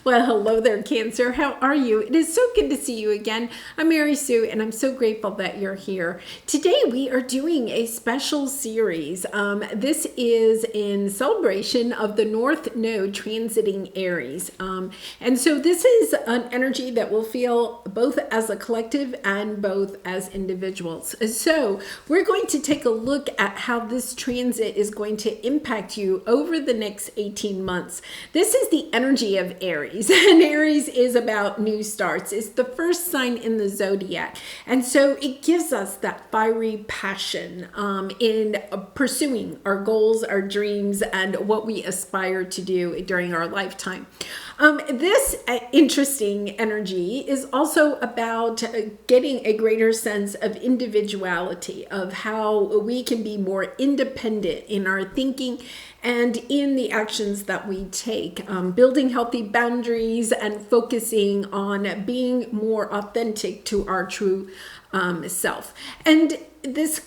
Well, hello there, Cancer. How are you? It is so good to see you again. I'm Aries Sue, and I'm so grateful that you're here. Today, we are doing a special series. This is in celebration of the North Node transiting Aries. And so this is an energy that we'll feel both as a collective and both as individuals. So we're going to take a look at how this transit is going to impact you over the next 18 months. This is the energy of Aries, and Aries is about new starts. It's the first sign in the zodiac, and so it gives us that fiery passion in pursuing our goals, our dreams, and what we aspire to do during our lifetime. This interesting energy is also about getting a greater sense of individuality, of how we can be more independent in our thinking and in the actions that we take, building healthy boundaries and focusing on being more authentic to our true self. And this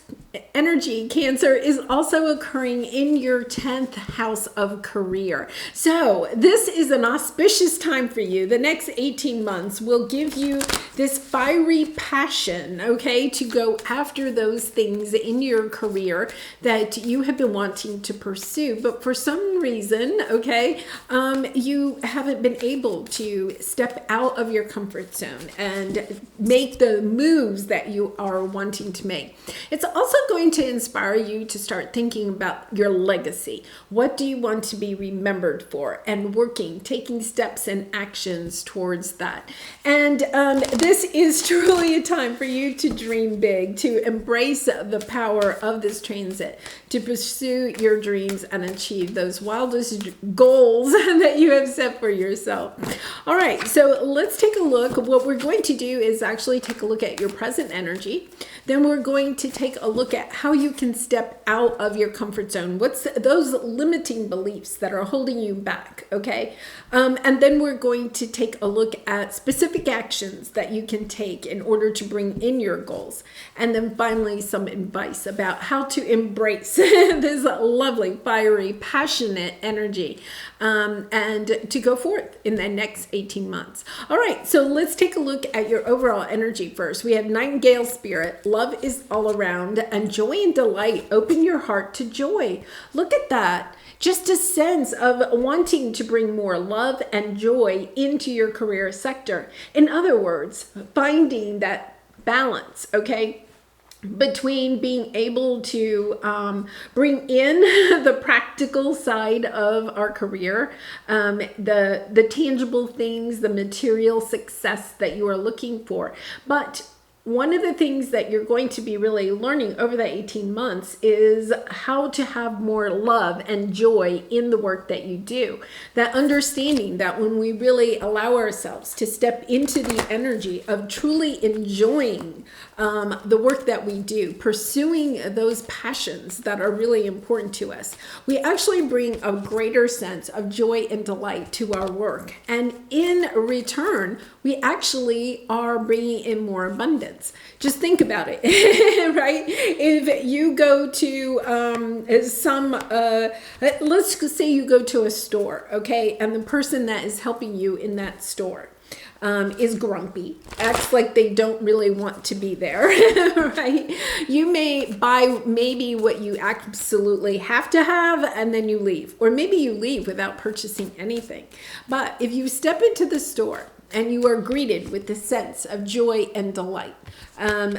energy, Cancer, is also occurring in your 10th house of career. So this is an auspicious time for you. The next 18 months will give you this fiery passion, okay, to go after those things in your career that you have been wanting to pursue. But for some reason, okay, you haven't been able to step out of your comfort zone and make the moves that you are wanting to make. It's also going to inspire you to start thinking about your legacy. What do you want to be remembered for? And taking steps and actions towards that. And this is truly a time for you to dream big, to embrace the power of this transit, to pursue your dreams and achieve those wildest goals that you have set for yourself. All right, so let's take a look. What we're going to do is actually take a look at your present energy. Then we're going to take a look at how you can step out of your comfort zone. What's those limiting beliefs that are holding you back, okay? And then we're going to take a look at specific actions that you can take in order to bring in your goals. And then finally, some advice about how to embrace this lovely, fiery, passionate energy and to go forth in the next 18 months. All right, so let's take a look at your overall energy first. We have Nightingale Spirit. Love is all around, and joy and delight. Open your heart to joy. Look at that. Just a sense of wanting to bring more love and joy into your career sector. In other words, finding that balance, okay, between being able to bring in the practical side of our career, the tangible things, the material success that you are looking for. But one of the things that you're going to be really learning over the 18 months is how to have more love and joy in the work that you do. That understanding that when we really allow ourselves to step into the energy of truly enjoying the work that we do, pursuing those passions that are really important to us, we actually bring a greater sense of joy and delight to our work. And in return, we actually are bringing in more abundance. Just think about it, right? If you go to let's say you go to a store, okay, and the person that is helping you in that store is grumpy, acts like they don't really want to be there, right? You may buy maybe what you absolutely have to have, and then you leave. Or maybe you leave without purchasing anything. But if you step into the store and you are greeted with the sense of joy and delight,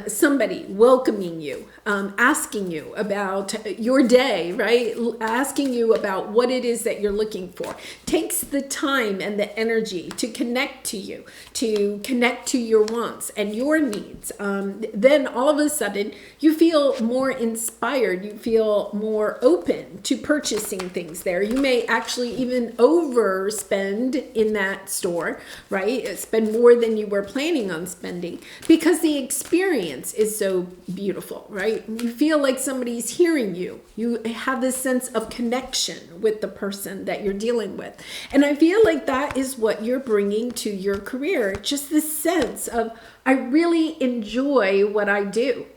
somebody welcoming you, asking you about your day, right? Asking you about what it is that you're looking for, takes the time and the energy to connect to you, to connect to your wants and your needs. Then all of a sudden you feel more inspired. You feel more open to purchasing things there. You may actually even overspend in that store, right? Spend more than you were planning on spending because the experience is so beautiful, right? You feel like somebody's hearing you. You have this sense of connection with the person that you're dealing with. And I feel like that is what you're bringing to your career. Just this sense of, I really enjoy what I do.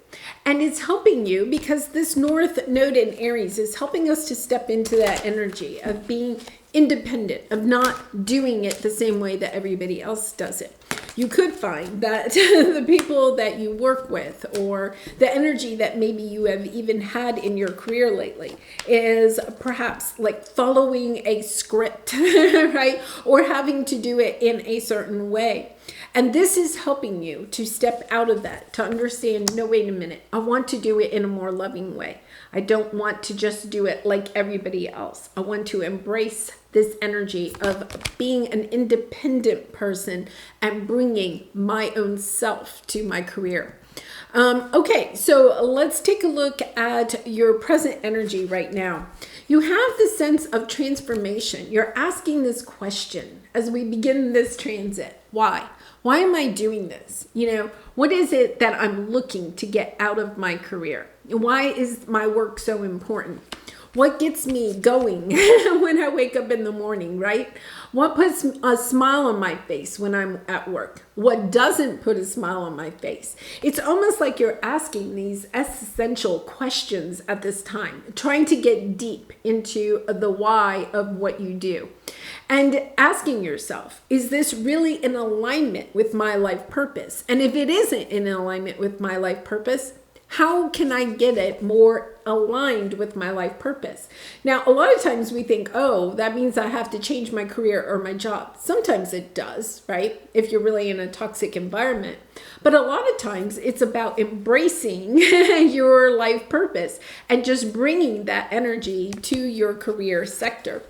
And it's helping you because this North Node in Aries is helping us to step into that energy of being independent, of not doing it the same way that everybody else does it. You could find that the people that you work with, or the energy that maybe you have even had in your career lately, is perhaps like following a script, right? Or having to do it in a certain way. And this is helping you to step out of that, to understand, no, wait a minute, I want to do it in a more loving way. I don't want to just do it like everybody else. I want to embrace this energy of being an independent person and bringing my own self to my career. Okay, so let's take a look at your present energy right now. You have the sense of transformation. You're asking this question as we begin this transit. Why? Why am I doing this? You know, what is it that I'm looking to get out of my career? Why is my work so important? What gets me going when I wake up in the morning, right? What puts a smile on my face when I'm at work? What doesn't put a smile on my face? It's almost like you're asking these existential questions at this time, trying to get deep into the why of what you do. And asking yourself, is this really in alignment with my life purpose? And if it isn't in alignment with my life purpose, how can I get it more aligned with my life purpose? Now, a lot of times we think, oh, that means I have to change my career or my job. Sometimes it does, right? If you're really in a toxic environment. But a lot of times it's about embracing your life purpose and just bringing that energy to your career sector.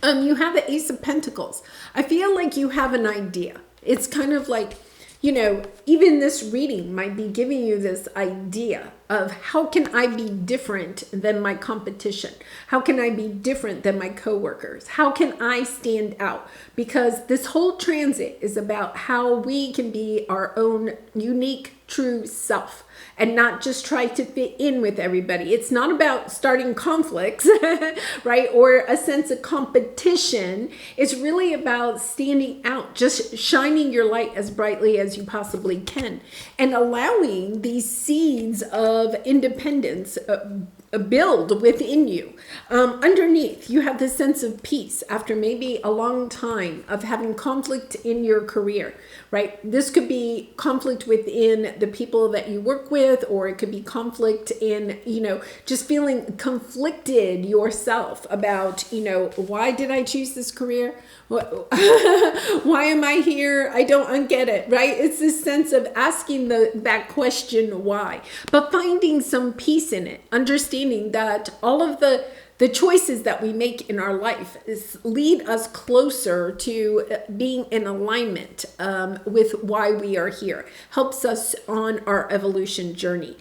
You have the Ace of Pentacles. I feel like you have an idea. It's kind of like, you know, even this reading might be giving you this idea of how can I be different than my competition? How can I be different than my coworkers? How can I stand out? Because this whole transit is about how we can be our own unique, true self and not just try to fit in with everybody. It's not about starting conflicts, right? Or a sense of competition. It's really about standing out, just shining your light as brightly as you possibly can and allowing these seeds of independence build within you. Underneath, you have this sense of peace after maybe a long time of having conflict in your career, right? This could be conflict within the people that you work with, or it could be conflict in, you know, just feeling conflicted yourself about, you know, why did I choose this career? Why am I here? I don't get it, right? It's this sense of asking that question, why, but finding some peace in it, understanding that all of the choices that we make in our life lead us closer to being in alignment with why we are here, helps us on our evolution journey.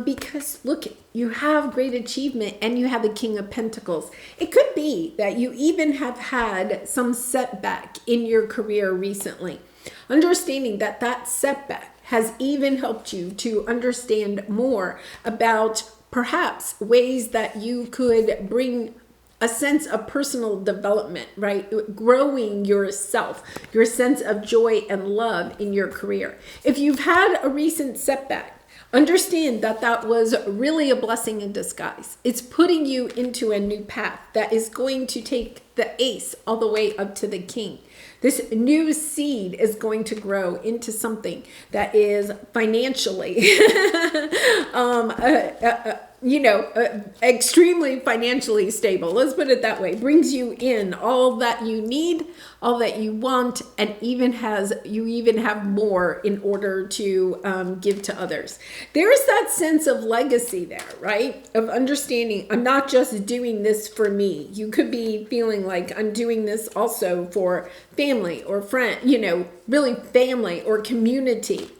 Because look, you have great achievement and you have the King of Pentacles. It could be that you even have had some setback in your career recently. Understanding that that setback has even helped you to understand more about perhaps ways that you could bring a sense of personal development, right? Growing yourself, your sense of joy and love in your career. If you've had a recent setback, understand that that was really a blessing in disguise. It's putting you into a new path that is going to take the ace all the way up to the king. This new seed is going to grow into something that is financially, extremely financially stable. Let's put it that way. Brings you in all that you need, all that you want, and you even have more in order to give to others. There's that sense of legacy there, right? Of understanding, I'm not just doing this for me. You could be feeling like I'm doing this also for family or friend, really family or community,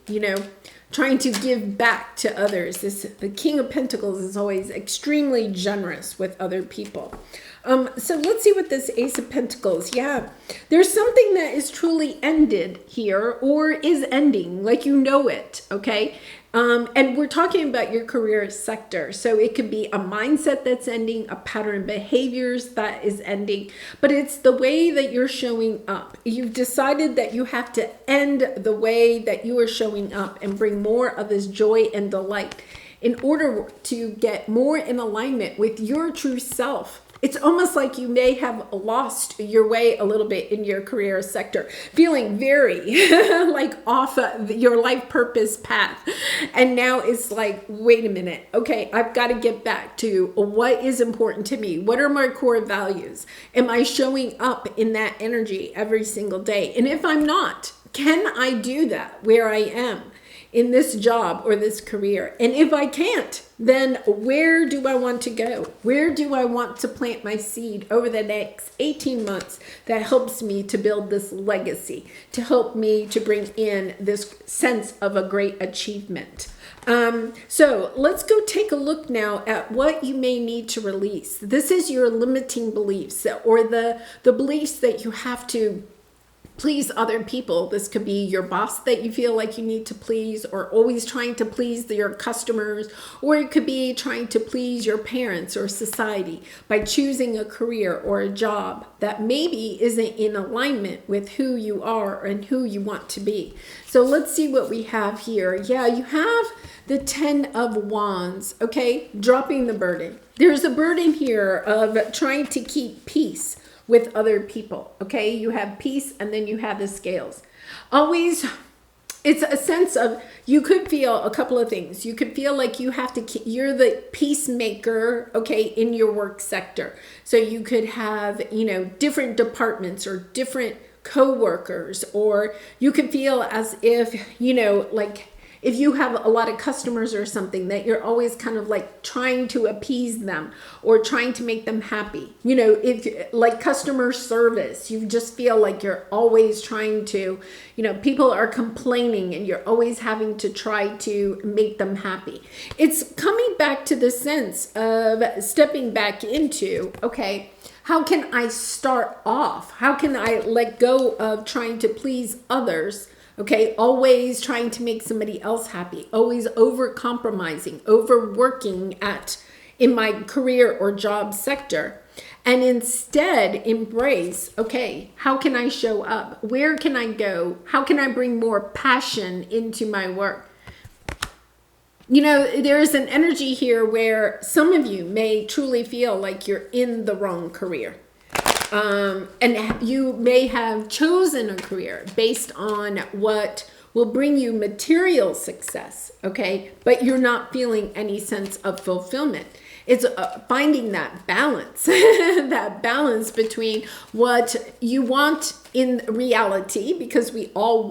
trying to give back to others. The King of Pentacles is always extremely generous with other people. So let's see what this Ace of Pentacles, there's something that is truly ended here or is ending, like it, okay? And we're talking about your career sector. So it could be a mindset that's ending, a pattern of behaviors that is ending, but it's the way that you're showing up. You've decided that you have to end the way that you are showing up and bring more of this joy and delight in order to get more in alignment with your true self. It's almost like you may have lost your way a little bit in your career sector, feeling very like off your life purpose path. And now it's like, wait a minute. Okay, I've got to get back to what is important to me. What are my core values? Am I showing up in that energy every single day? And if I'm not, can I do that where I am in this job or this career? And if I can't, then where do I want to go? Where do I want to plant my seed over the next 18 months that helps me to build this legacy, to help me to bring in this sense of a great achievement? So let's go take a look now at what you may need to release. This is your limiting beliefs, or the beliefs that you have to please other people. This could be your boss that you feel like you need to please, or always trying to please your customers, or it could be trying to please your parents or society by choosing a career or a job that maybe isn't in alignment with who you are and who you want to be. So let's see what we have here. Yeah, you have the 10 of Wands, okay? Dropping the burden. There's a burden here of trying to keep peace with other people, okay? You have peace, and then you have the scales. Always, it's a sense of, you could feel a couple of things. You could feel like you have to, you're the peacemaker, okay, in your work sector. So you could have, different departments or different co-workers, or you could feel as if, like, if you have a lot of customers or something, that you're always kind of like trying to appease them or trying to make them happy. If like customer service, you just feel like you're always trying to, people are complaining and you're always having to try to make them happy. It's coming back to the sense of stepping back into, okay, how can I start off? How can I let go of trying to please others? Okay, always trying to make somebody else happy, always over-compromising, overworking in my career or job sector, and instead embrace, okay, how can I show up? Where can I go? How can I bring more passion into my work? There's an energy here where some of you may truly feel like you're in the wrong career. And you may have chosen a career based on what will bring you material success, okay? But you're not feeling any sense of fulfillment. It's finding that balance, that balance between what you want in reality, because we all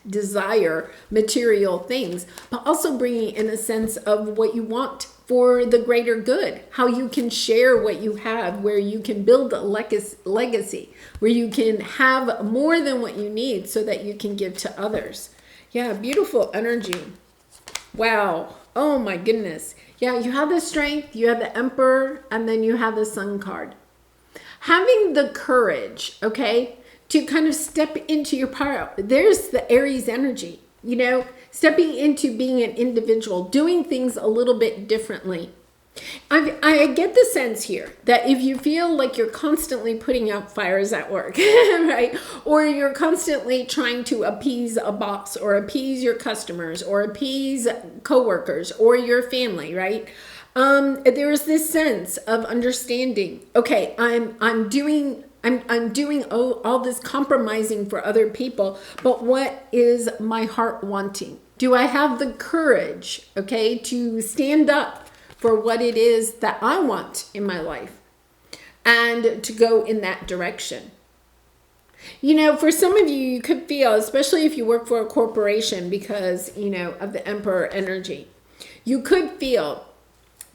desire material things, but also bringing in a sense of what you want for the greater good, how you can share what you have, where you can build a legacy, where you can have more than what you need so that you can give to others. Yeah, beautiful energy. Wow. Oh my goodness. Yeah, you have the Strength, you have the Emperor, and then you have the Sun card. Having the courage, okay, to kind of step into your power. There's the Aries energy, stepping into being an individual, doing things a little bit differently. I get the sense here that if you feel like you're constantly putting out fires at work, right? Or you're constantly trying to appease a boss or appease your customers or appease coworkers or your family, right? There is this sense of understanding, okay, I'm doing all this compromising for other people, but what is my heart wanting? Do I have the courage, okay, to stand up for what it is that I want in my life and to go in that direction? For some of you, you could feel, especially if you work for a corporation because, of the Emperor energy, you could feel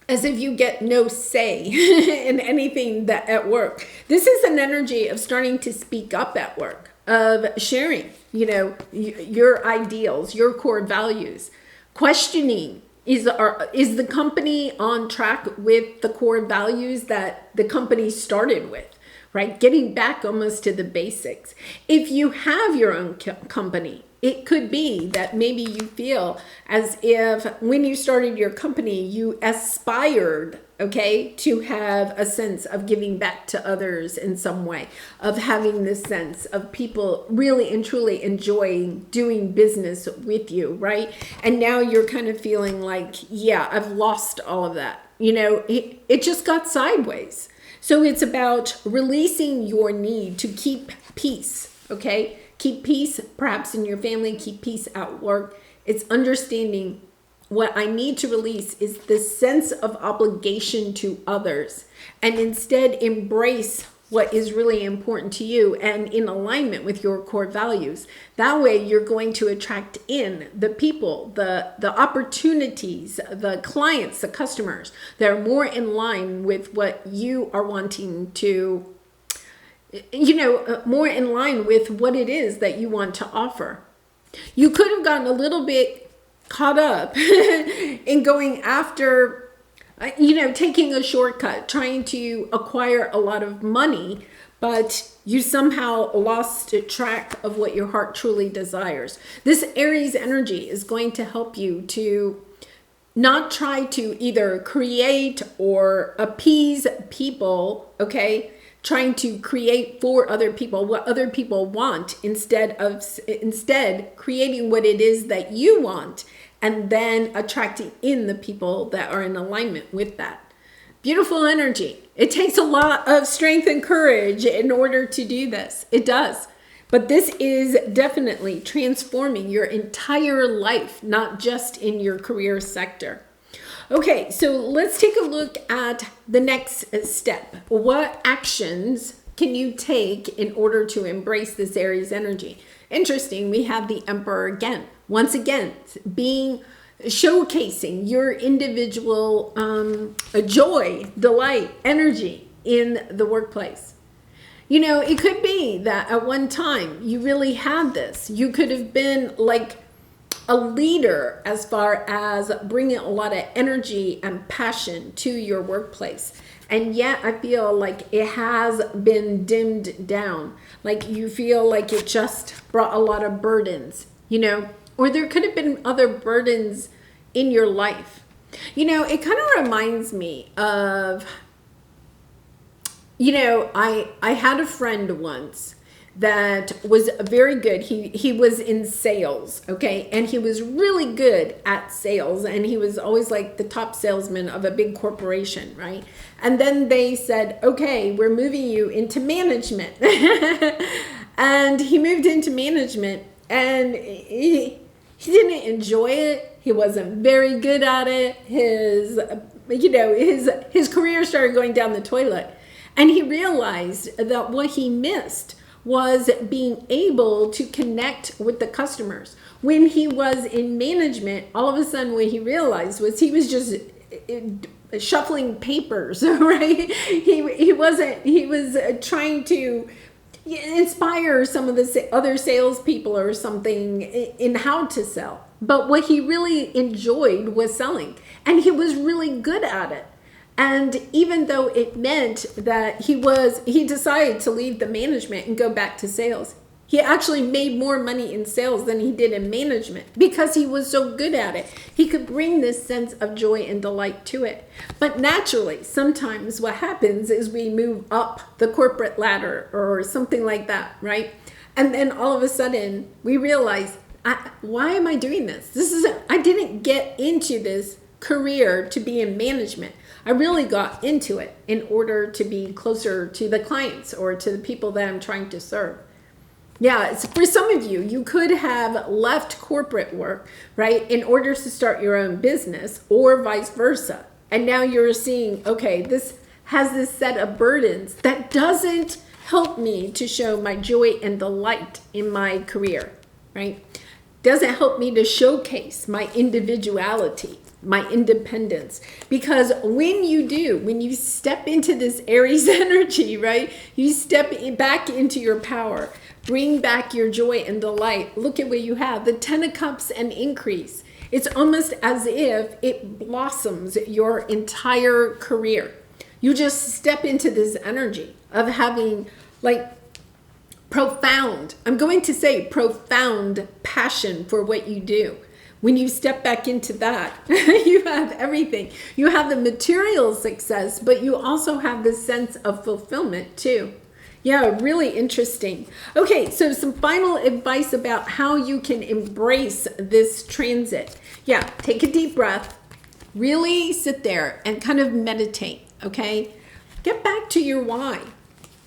as if you get no say in anything that at work. This is an energy of starting to speak up at work, of sharing, your ideals, your core values, questioning, is the company on track with the core values that the company started with, right? Getting back almost to the basics. If you have your own company, it could be that maybe you feel as if when you started your company, you aspired, okay, to have a sense of giving back to others in some way, of having this sense of people really and truly enjoying doing business with you, right? And now you're kind of feeling like, yeah, I've lost all of that. It just got sideways. So it's about releasing your need to keep peace, okay? Keep peace perhaps in your family, keep peace at work. It's understanding what I need to release is this sense of obligation to others, and instead embrace what is really important to you and in alignment with your core values. That way you're going to attract in the people, the opportunities, the clients, the customers that are more in line with what you are wanting to, more in line with what it is that you want to offer. You could have gotten a little bit caught up in going after, taking a shortcut, trying to acquire a lot of money, but you somehow lost track of what your heart truly desires. This Aries energy is going to help you to not try to either create or appease people, okay? Trying to create for other people what other people want instead creating what it is that you want, and then attracting in the people that are in alignment with that. Beautiful energy. It takes a lot of strength and courage in order to do this. It does. But this is definitely transforming your entire life, not just in your career sector. Okay, so let's take a look at the next step. What actions can you take in order to embrace this Aries energy? Interesting, we have the Emperor again. Once again, showcasing your individual joy, delight, energy in the workplace. It could be that at one time you really had this. You could have been like a leader as far as bringing a lot of energy and passion to your workplace. And yet I feel like it has been dimmed down. Like you feel like it just brought a lot of burdens, or there could have been other burdens in your life. It kind of reminds me of, I had a friend once that was very good. He was in sales, okay? And he was really good at sales, and he was always like the top salesman of a big corporation, right? And then they said, okay, we're moving you into management. And he moved into management, and he didn't enjoy it. He wasn't very good at it. His career started going down the toilet. And he realized that what he missed was being able to connect with the customers. When he was in management, all of a sudden what he realized was he was just shuffling papers, right? He was trying to inspire some of the other salespeople or something in how to sell. But what he really enjoyed was selling, and he was really good at it. And even though it meant that he decided to leave the management and go back to sales, he actually made more money in sales than he did in management because he was so good at it. He could bring this sense of joy and delight to it. But naturally, sometimes what happens is we move up the corporate ladder or something like that, right? And then all of a sudden we realize, why am I doing this? I didn't get into this career to be in management. I really got into it in order to be closer to the clients or to the people that I'm trying to serve. Yeah, for some of you, you could have left corporate work, right, in order to start your own business, or vice versa. And now you're seeing, okay, this has this set of burdens that doesn't help me to show my joy and delight in my career, right? Doesn't help me to showcase my individuality, my independence. Because when you step into this Aries energy, right, you step back into your power, bring back your joy and delight. Look at what you have, the 10 of Cups and increase. It's almost as if it blossoms your entire career. You just step into this energy of having like profound passion for what you do. When you step back into that, you have everything. You have the material success, but you also have this sense of fulfillment too. Yeah, really interesting. Okay, so some final advice about how you can embrace this transit. Yeah, take a deep breath. Really sit there and kind of meditate, okay? Get back to your why.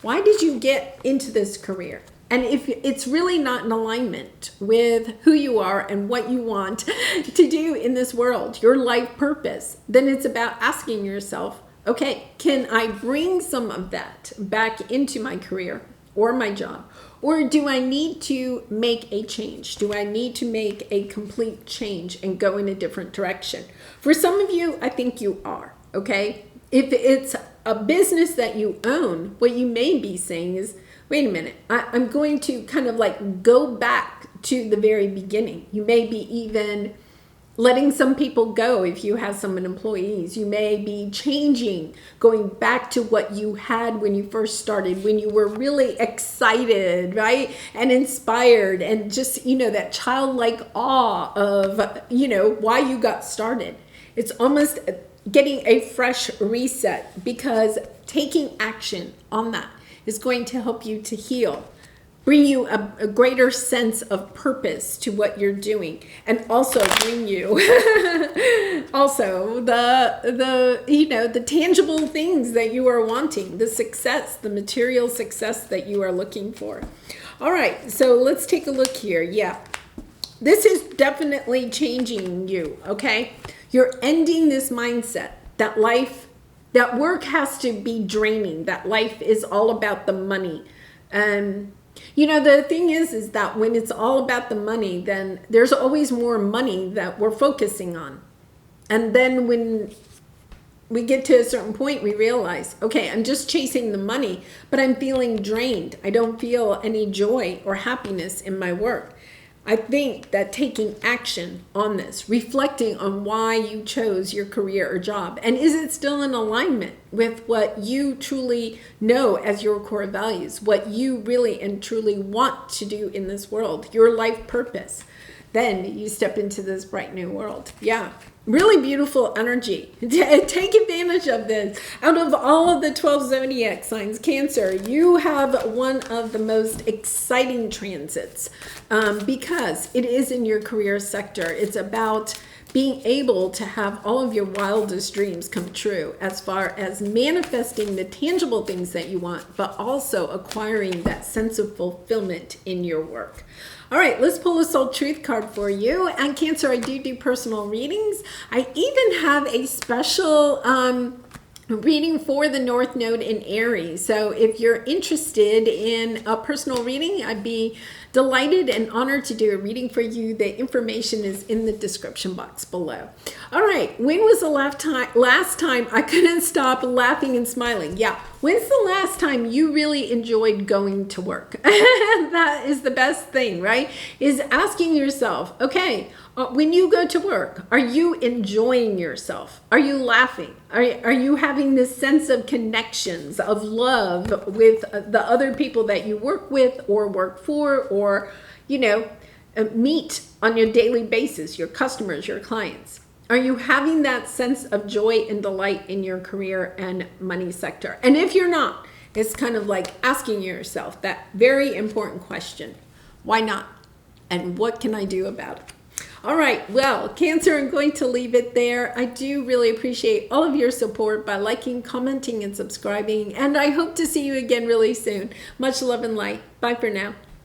Why did you get into this career? And if it's really not in alignment with who you are and what you want to do in this world, your life purpose, then it's about asking yourself, okay, can I bring some of that back into my career or my job? Or do I need to make a change? Do I need to make a complete change and go in a different direction? For some of you, I think you are, okay? If it's a business that you own, what you may be saying is, wait a minute, I'm going to kind of like go back to the very beginning. You may be even letting some people go if you have some employees. You may be changing, going back to what you had when you first started, when you were really excited, right? And inspired, and just, that childlike awe of, why you got started. It's almost getting a fresh reset, because taking action on that is going to help you to heal, bring you a greater sense of purpose to what you're doing, and also bring you also the tangible things that you are wanting, the success, the material success that you are looking for. All right, so let's take a look here. Yeah, this is definitely changing you, okay? You're ending this mindset that work has to be draining, that life is all about the money. The thing is that when it's all about the money, then there's always more money that we're focusing on. And then when we get to a certain point, we realize, okay, I'm just chasing the money, but I'm feeling drained. I don't feel any joy or happiness in my work. I think that taking action on this, reflecting on why you chose your career or job, and is it still in alignment with what you truly know as your core values, what you really and truly want to do in this world, your life purpose, then you step into this bright new world. Yeah. Really beautiful energy. Take advantage of this. Out of all of the 12 zodiac signs, Cancer, you have one of the most exciting transits because it is in your career sector. It's about being able to have all of your wildest dreams come true as far as manifesting the tangible things that you want, but also acquiring that sense of fulfillment in your work. All right, let's pull a soul truth card for you. And Cancer, I do personal readings. I even have a special reading for the North Node in Aries. So if you're interested in a personal reading, I'd be delighted and honored to do a reading for you. The information is in the description box below. All right, when was the last time I couldn't stop laughing and smiling? Yeah, when's the last time you really enjoyed going to work? That is the best thing, right? Is asking yourself, okay, when you go to work, are you enjoying yourself? Are you laughing? Are you having this sense of connections, of love with the other people that you work with or work for, or, meet on your daily basis, your customers, your clients? Are you having that sense of joy and delight in your career and money sector? And if you're not, it's kind of like asking yourself that very important question: why not? And what can I do about it? All right, well, Cancer, I'm going to leave it there. I do really appreciate all of your support by liking, commenting, and subscribing. And I hope to see you again really soon. Much love and light. Bye for now.